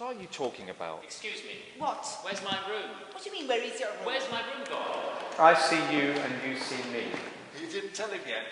What are you talking about? Excuse me. What? Where's my room? What do you mean, where is your room? Where's my room gone? I see you and you see me. You didn't tell him yet.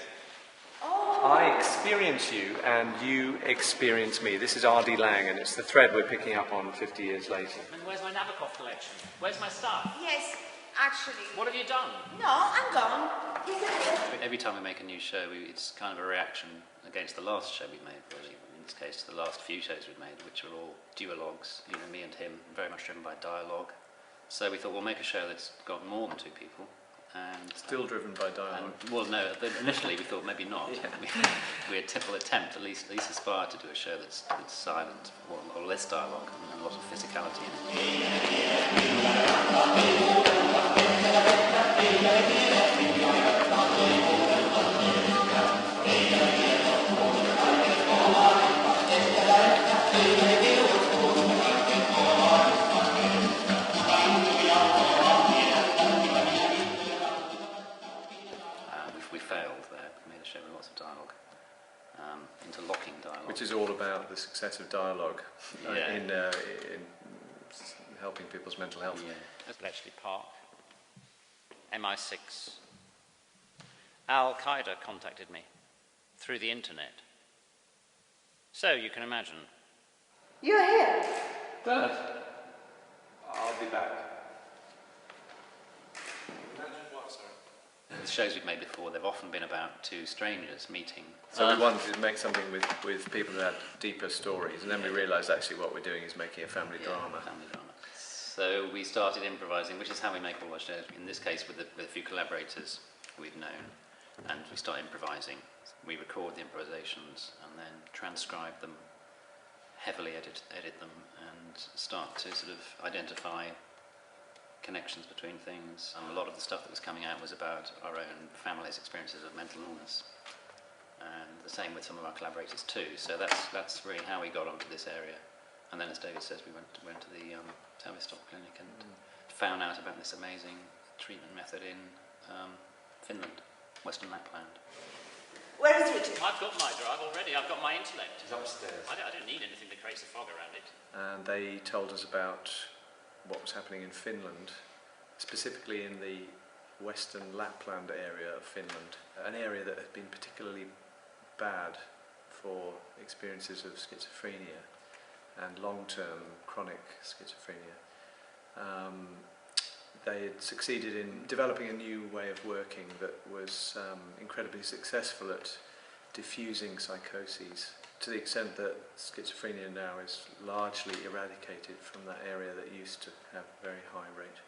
Oh. I experience you and you experience me. This is R.D. Lang and it's the thread we're picking up on 50 years later. And where's my Nabokov collection? Where's my stuff? Yes, actually. What have you done? No, I'm gone. Isn't it? Every time we make a new show, it's kind of a reaction against the last show we made, really. In this case, the last few shows we've made, which are all duologues, me and him, very much driven by dialogue. So we thought we'll make a show that's got more than two people. And Still driven by dialogue. Well, no, initially we thought maybe not. Yeah. We will attempt, at least aspire to do a show that's silent, or less dialogue, and a lot of physicality in We failed there. We made a show with lots of dialogue, interlocking dialogue. Which is all about the success of dialogue in helping people's mental health. Yeah. Bletchley Park, MI6. Al-Qaeda contacted me through the internet. So you can imagine. You're here. Dad, I'll be back. The shows we've made before, they've often been about two strangers meeting. So we wanted to make something with people who had deeper stories, and then we realised actually what we're doing is making a family drama. Family drama. So we started improvising, which is how we make all our shows. In this case, with a few collaborators we've known, and we start improvising. We record the improvisations and then transcribe them, heavily edit them, and start to sort of identify connections between things. A lot of the stuff that was coming out was about our own family's experiences of mental illness, and the same with some of our collaborators too. So that's really how we got onto this area. And then, as David says, we went to the Tavistock Clinic and found out about this amazing treatment method in Finland, Western Lapland. Where is Richard? I've got my drive already. I've got my intellect. It's upstairs. I don't need anything that creates a fog around it. And they told us about what was happening in Finland, specifically in the Western Lapland area of Finland, an area that had been particularly bad for experiences of schizophrenia and long-term chronic schizophrenia. They had succeeded in developing a new way of working that was incredibly successful at diffusing psychoses, to the extent that schizophrenia now is largely eradicated from that area that used to have a very high rate.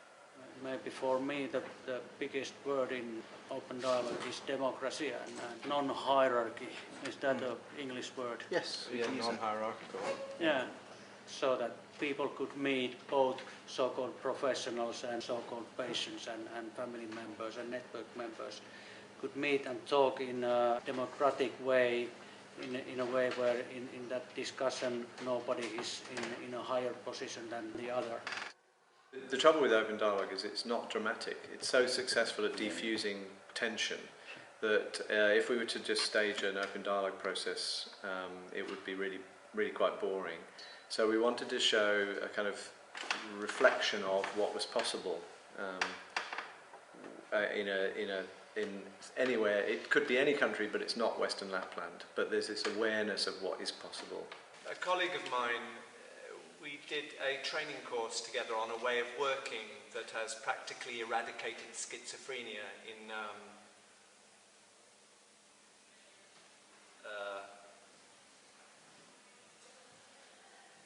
Maybe for me the biggest word in open dialogue is democracy and non-hierarchy. Is that an English word? Yes, non-hierarchical. Yeah, so that people could meet both so-called professionals and so-called patients and family members and network members could meet and talk in a democratic way, in a way where in that discussion nobody is in a higher position than the other. The trouble with open dialogue is it's not dramatic. It's so successful at diffusing tension that if we were to just stage an open dialogue process, it would be really quite boring. So we wanted to show a kind of reflection of what was possible in anywhere. It could be any country, but it's not Western Lapland. But there's this awareness of what is possible. A colleague of mine, we did a training course together on a way of working that has practically eradicated schizophrenia in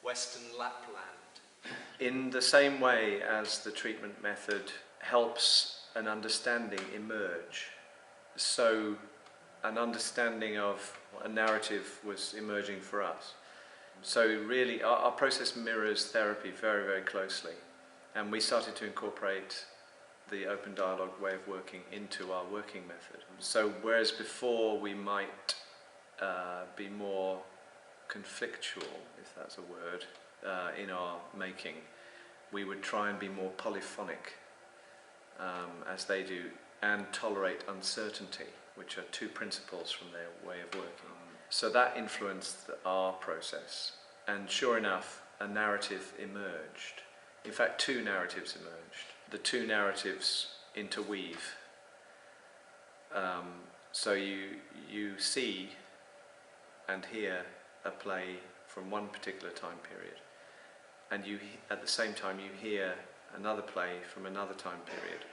Western Lapland. In the same way as the treatment method helps an understanding emerge, so an understanding of a narrative was emerging for us. So really our process mirrors therapy very, very closely, and we started to incorporate the open dialogue way of working into our working method. So whereas before we might be more conflictual, if that's a word, in our making, we would try and be more polyphonic, as they do, and tolerate uncertainty, which are two principles from their way of working. So that influenced our process, and sure enough, a narrative emerged. In fact, two narratives emerged. The two narratives interweave. So you see and hear a play from one particular time period, and at the same time you hear another play from another time period,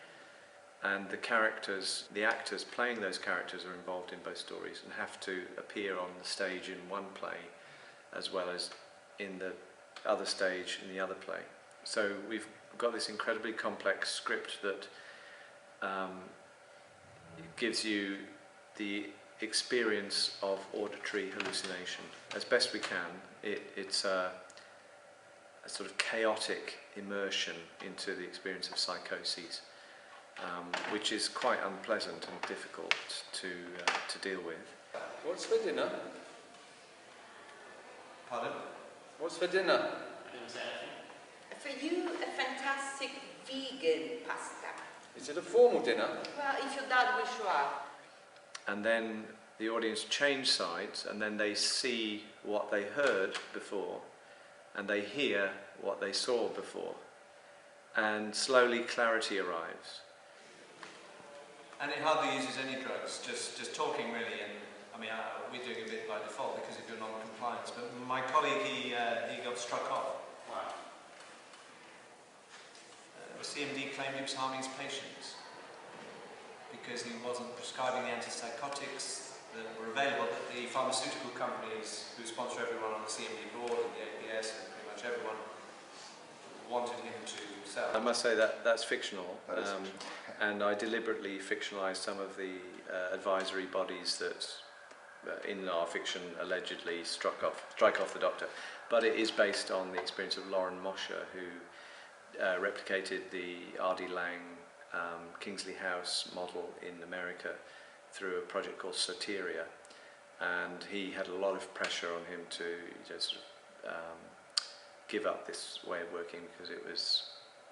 and the actors playing those characters are involved in both stories and have to appear on the stage in one play as well as in the other stage in the other play. So we've got this incredibly complex script that gives you the experience of auditory hallucination as best we can. It's a sort of chaotic immersion into the experience of psychoses, which is quite unpleasant and difficult to deal with. What's for dinner? Pardon? What's for dinner? For you, a fantastic vegan pasta. Is it a formal dinner? Well, if your dad will show up. And then the audience change sides, and then they see what they heard before, and they hear what they saw before, and slowly clarity arrives. And it hardly uses any drugs, just talking really, and I mean, we're doing a bit by default because of your non-compliance, but my colleague, he got struck off. Wow. The CMD claimed he was harming his patients because he wasn't prescribing the antipsychotics that were available, that the pharmaceutical companies who sponsor everyone on the CMD board and the APS and pretty much everyone wanted him to sell. I must say that's fictional, and I deliberately fictionalised some of the advisory bodies that in our fiction allegedly strike off the doctor, but it is based on the experience of Lauren Mosher, who replicated the R.D. Laing Kingsley House model in America through a project called Soteria, and he had a lot of pressure on him to just give up this way of working because it was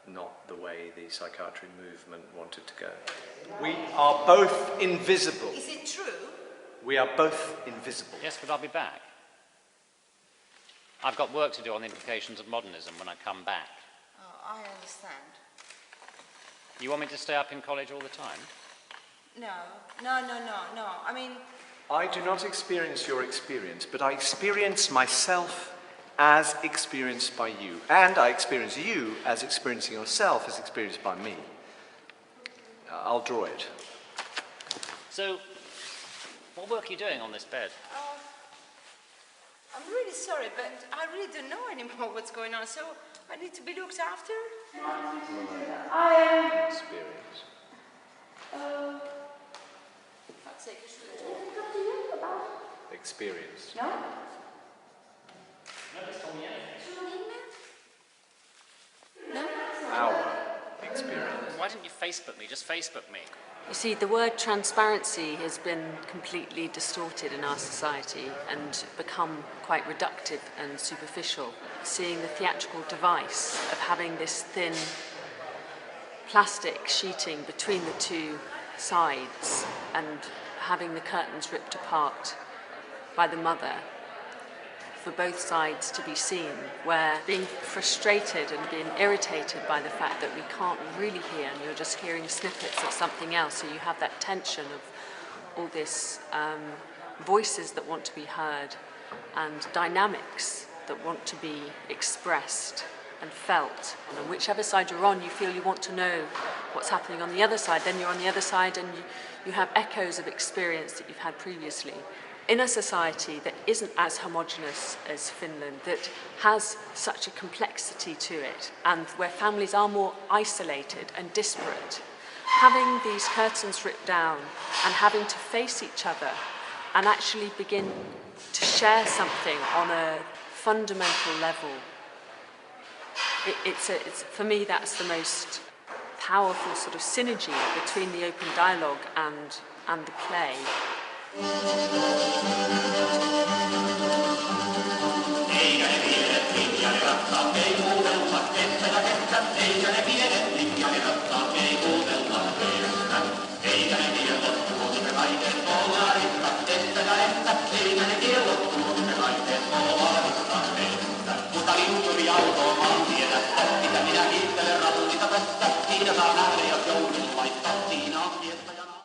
not the way the psychiatry movement wanted to go. We are both invisible. Is it true? We are both invisible. Yes, but I'll be back. I've got work to do on the implications of modernism when I come back. Oh, I understand. You want me to stay up in college all the time? No. I mean... I do not experience your experience, but I experience myself as experienced by you. And I experience you as experiencing yourself as experienced by me. I'll draw it. So, what work are you doing on this bed? I'm really sorry, but I really don't know anymore what's going on, so I need to be looked after. I am... Experience. Fuck's sake, should I talk to you about it? Experience. No? Nobody's told me anything. No? Our experience. Why didn't you Facebook me? Just Facebook me. You see, the word transparency has been completely distorted in our society and become quite reductive and superficial. Seeing the theatrical device of having this thin plastic sheeting between the two sides and having the curtains ripped apart by the mother for both sides to be seen, where being frustrated and being irritated by the fact that we can't really hear and you're just hearing snippets of something else, so you have that tension of all this voices that want to be heard and dynamics that want to be expressed and felt. And whichever side you're on, you feel you want to know what's happening on the other side, then you're on the other side and you have echoes of experience that you've had previously. In a society that isn't as homogenous as Finland, that has such a complexity to it, and where families are more isolated and disparate, having these curtains ripped down and having to face each other and actually begin to share something on a fundamental level, it's for me that's the most powerful sort of synergy between the open dialogue and the play. Eikä tiedä, minkä rattaa